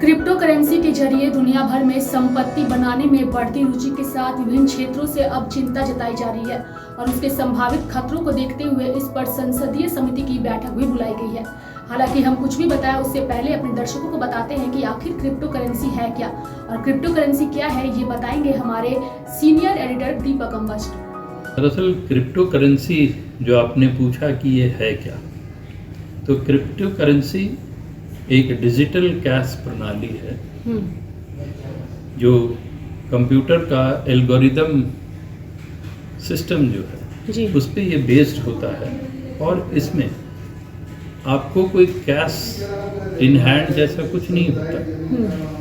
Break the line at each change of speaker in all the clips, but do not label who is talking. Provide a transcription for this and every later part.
Crypto currency के जरिए दुनिया भर में संपत्ति बनाने में बढ़ती रुचि के साथ विभिन्न क्षेत्रों से अब चिंता जताई जा रही है और उसके संभावित खतरों को देखते हुए इस पर संसदीय समिति की बैठक भी बुलाई गई है। हालांकि हम कुछ भी बताएं उससे पहले अपने दर्शकों को बताते हैं कि आखिर क्रिप्टो करेंसी है क्या और क्रिप्टो करेंसी क्या है, ये बताएंगे हमारे सीनियर एडिटर दीपक अम्बस्ट।
दरअसल क्रिप्टो करेंसी जो आपने पूछा कि ये है क्या, तो क्रिप्टो करेंसी एक डिजिटल कैश प्रणाली है जो कंप्यूटर का एल्गोरिदम सिस्टम जो है उस पर ये बेस्ड होता है और इसमें आपको कोई कैश इन हैंड जैसा कुछ नहीं होता।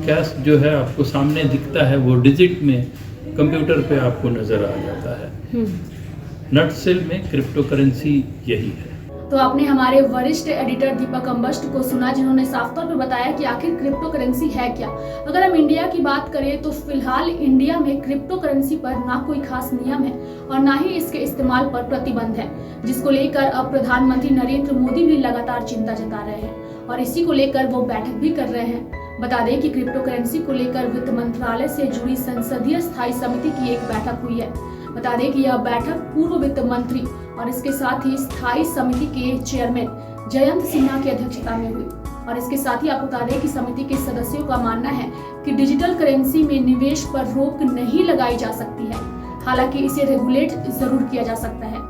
कैश जो है आपको सामने दिखता है, वो डिजिट में कंप्यूटर पे आपको नज़र आ जाता है। नटसेल में क्रिप्टो करेंसी यही है।
तो आपने हमारे वरिष्ठ एडिटर दीपक अम्बस्ट को सुना, जिन्होंने साफ तौर पर बताया कि आखिर क्रिप्टो करेंसी है क्या। अगर हम इंडिया की बात करें तो फिलहाल इंडिया में क्रिप्टो करेंसी पर ना कोई खास नियम है और ना ही इसके इस्तेमाल पर प्रतिबंध है, जिसको लेकर अब प्रधानमंत्री नरेंद्र मोदी भी लगातार चिंता जता रहे हैं और इसी को लेकर वो बैठक भी कर रहे हैं। बता दें कि क्रिप्टो करेंसी को लेकर वित्त मंत्रालय से जुड़ी संसदीय स्थायी समिति की एक बैठक हुई है। बता दें कि यह बैठक पूर्व वित्त मंत्री और इसके साथ ही स्थायी समिति के चेयरमैन जयंत सिन्हा की अध्यक्षता में हुई और इसके साथ ही आपको बता दें कि समिति के सदस्यों का मानना है कि डिजिटल करेंसी में निवेश पर रोक नहीं लगाई जा सकती है, हालांकि इसे रेगुलेट जरूर किया जा सकता है।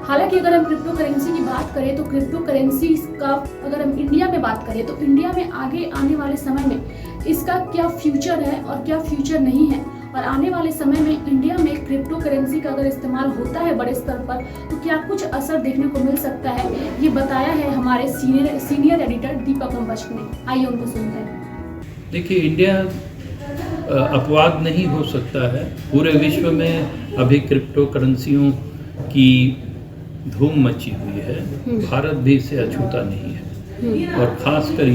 हालांकि अगर हम क्रिप्टो करेंसी की बात करें तो क्रिप्टो करेंसी का अगर हम इंडिया में बात करें तो इंडिया में आगे आने वाले समय में इसका क्या फ्यूचर है और क्या फ्यूचर नहीं है, और आने वाले समय में इंडिया में क्रिप्टो करेंसी का अगर इस्तेमाल होता है बड़े स्तर पर तो क्या कुछ असर देखने को मिल सकता है, ये बताया है हमारे सीनियर एडिटर दीपक अम्बस्ट ने। आइए उनको सुनते हैं।
देखिए, इंडिया अपवाद नहीं हो सकता है। पूरे विश्व में अभी क्रिप्टो करेंसियों की धूम मची हुई है। भारत भी इसे अछूता नहीं है और खासकर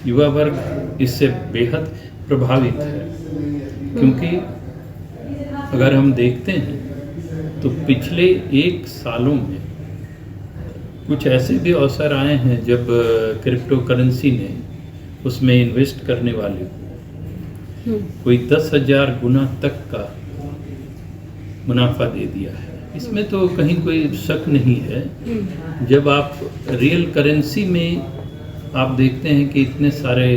युवा वर्ग इससे बेहद प्रभावित है, क्योंकि अगर हम देखते हैं तो पिछले 1 सालों में कुछ ऐसे भी अवसर आए हैं जब क्रिप्टो करेंसी ने उसमें इन्वेस्ट करने वाले को कोई 10,000 गुना तक का मुनाफा दे दिया है। इसमें तो कहीं कोई शक नहीं है। जब आप रियल करेंसी में आप देखते हैं कि इतने सारे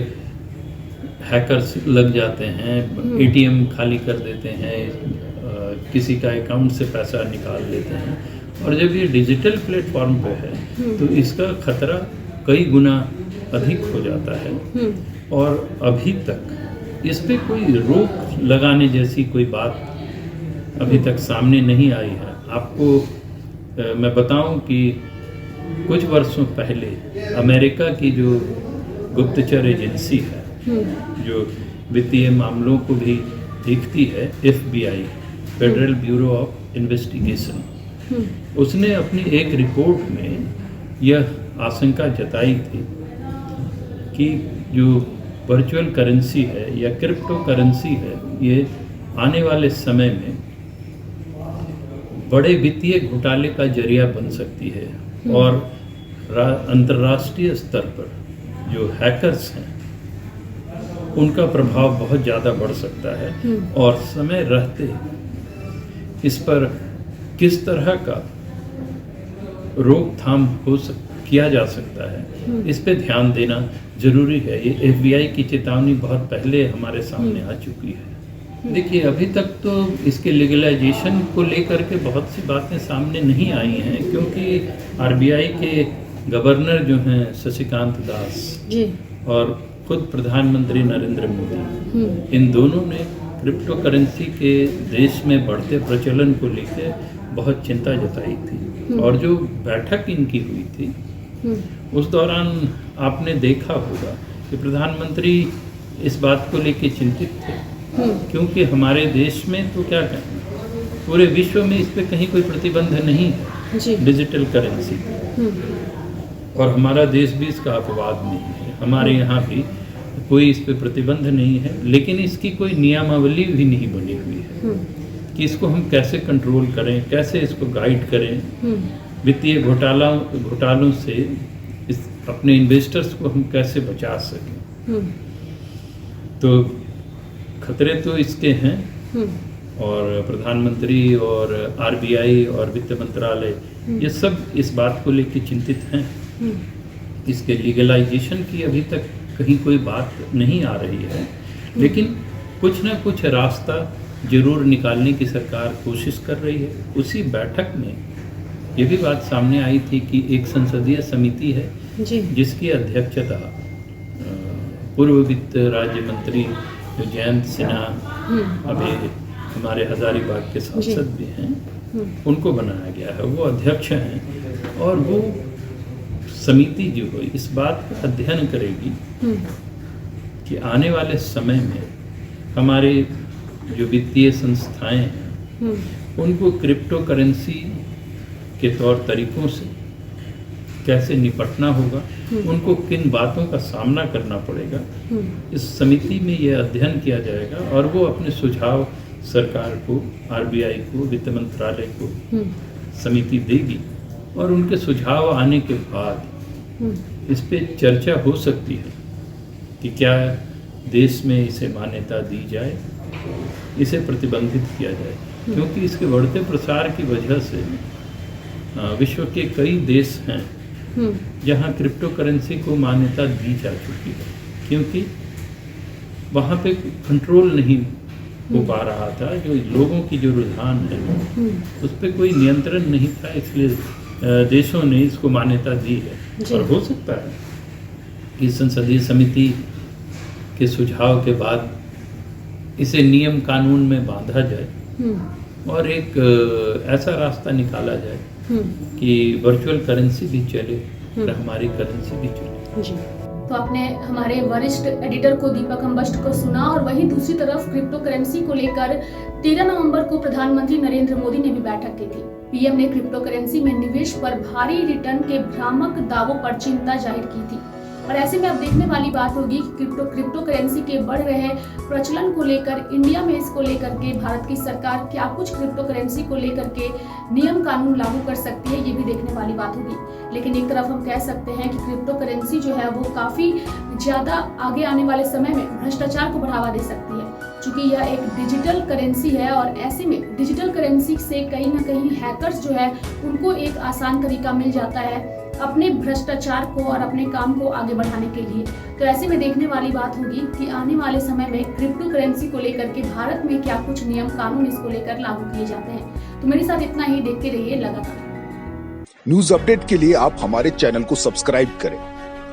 हैकर्स लग जाते हैं, एटीएम खाली कर देते हैं, किसी का अकाउंट से पैसा निकाल लेते हैं, और जब ये डिजिटल प्लेटफॉर्म पे है तो इसका खतरा कई गुना अधिक हो जाता है और अभी तक इस पे कोई रोक लगाने जैसी कोई बात अभी तक सामने नहीं आई है। आपको मैं बताऊं कि कुछ वर्षों पहले अमेरिका की जो गुप्तचर एजेंसी है जो वित्तीय मामलों को भी देखती है, FBI federal bureau of investigation, उसने अपनी एक रिपोर्ट में यह आशंका जताई थी कि जो वर्चुअल करेंसी है या क्रिप्टो करेंसी है, ये आने वाले समय में बड़े वित्तीय घोटाले का जरिया बन सकती है और अंतर्राष्ट्रीय स्तर पर जो हैकर्स हैं उनका प्रभाव बहुत ज़्यादा बढ़ सकता है और समय रहते इस पर किस तरह का रोकथाम किया जा सकता है, इस पे ध्यान देना जरूरी है। ये FBI की चेतावनी बहुत पहले हमारे सामने आ चुकी है। देखिए, अभी तक तो इसके लीगलाइजेशन को लेकर के बहुत सी बातें सामने नहीं आई हैं, क्योंकि RBI के गवर्नर जो हैं शशिकांत दास जी और खुद प्रधानमंत्री नरेंद्र मोदी, इन दोनों ने क्रिप्टो करेंसी के देश में बढ़ते प्रचलन को लेकर बहुत चिंता जताई थी और जो बैठक इनकी हुई थी उस दौरान आपने देखा होगा कि प्रधानमंत्री इस बात को लेकर चिंतित थे, क्योंकि हमारे देश में तो क्या कहें, पूरे विश्व में इस पे कहीं कोई प्रतिबंध नहीं है डिजिटल करेंसी, और हमारा देश भी इसका अपवाद नहीं है। हमारे यहाँ भी कोई इस पे प्रतिबंध नहीं है, लेकिन इसकी कोई नियमावली भी नहीं बनी हुई है कि इसको हम कैसे कंट्रोल करें, कैसे इसको गाइड करें। वित्तीय घोटालों से इस अपने इन्वेस्टर्स को हम कैसे बचा सकें। तो खतरे तो इसके हैं, और प्रधानमंत्री और आरबीआई और वित्त मंत्रालय ये सब इस बात को लेकर चिंतित हैं। इसके लीगलाइजेशन की अभी तक कहीं कोई बात नहीं आ रही है, लेकिन कुछ ना कुछ रास्ता जरूर निकालने की सरकार कोशिश कर रही है। उसी बैठक में ये भी बात सामने आई थी कि एक संसदीय समिति है जिसकी अध्यक्षता पूर्व वित्त राज्य मंत्री जो जयंत सिन्हा अभी हमारे हजारीबाग के सांसद भी हैं, उनको बनाया गया है, वो अध्यक्ष हैं। और वो समिति जो है इस बात का अध्ययन करेगी कि आने वाले समय में हमारे जो वित्तीय संस्थाएं हैं उनको क्रिप्टो करेंसी के तौर तरीकों से कैसे निपटना होगा, उनको किन बातों का सामना करना पड़ेगा। इस समिति में यह अध्ययन किया जाएगा और वो अपने सुझाव सरकार को, आरबीआई को, वित्त मंत्रालय को समिति देगी, और उनके सुझाव आने के बाद इस पे चर्चा हो सकती है कि क्या देश में इसे मान्यता दी जाए, इसे प्रतिबंधित किया जाए। क्योंकि इसके बढ़ते प्रसार की वजह से विश्व के कई देश हैं जहां क्रिप्टो करेंसी को मान्यता दी जा चुकी है, क्योंकि वहां पे कंट्रोल नहीं हो पा रहा था। जो लोगों की जो रुझान है उस पर कोई नियंत्रण नहीं था, इसलिए देशों ने इसको मान्यता दी है। और हो सकता है कि संसदीय समिति के सुझाव के बाद इसे नियम कानून में बांधा जाए और एक ऐसा रास्ता निकाला जाए कि वर्चुअल करेंसी भी चले और हमारी करेंसी भी चले।
तो आपने हमारे वरिष्ठ एडिटर को दीपक अम्बष्ट को सुना, और वहीं दूसरी तरफ क्रिप्टो करेंसी को लेकर 13 नवंबर को प्रधानमंत्री नरेंद्र मोदी ने भी बैठक की थी। पीएम ने क्रिप्टो करेंसी में निवेश पर भारी रिटर्न के भ्रामक दावों पर चिंता जाहिर की थी। और ऐसे में अब देखने वाली बात होगी कि क्रिप्टो करेंसी के बढ़ रहे प्रचलन को लेकर इंडिया में इसको लेकर के भारत की सरकार क्या कुछ क्रिप्टो करेंसी को लेकर के नियम कानून लागू कर सकती है, ये भी देखने वाली बात होगी। लेकिन एक तरफ हम कह सकते हैं कि क्रिप्टो करेंसी जो है वो काफी ज्यादा आगे आने वाले समय में भ्रष्टाचार को बढ़ावा दे सकती है, क्योंकि यह एक डिजिटल करेंसी है। और ऐसे में डिजिटल करेंसी से कहीं ना कहीं हैकर्स जो है उनको एक आसान तरीका मिल जाता है अपने भ्रष्टाचार को और अपने काम को आगे बढ़ाने के लिए। तो ऐसे में देखने वाली बात होगी कि आने वाले समय में क्रिप्टो करेंसी को लेकर के भारत में क्या कुछ नियम कानून इसको लेकर लागू किए जाते हैं। तो मेरे साथ इतना ही, देखते रहिए लगातार
न्यूज अपडेट के लिए आप हमारे चैनल को सब्सक्राइब करें।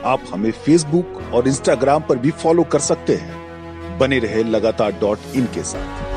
आप हमें फेसबुक और इंस्टाग्राम पर भी फॉलो कर सकते हैं। बने रहे लगातार.in के साथ।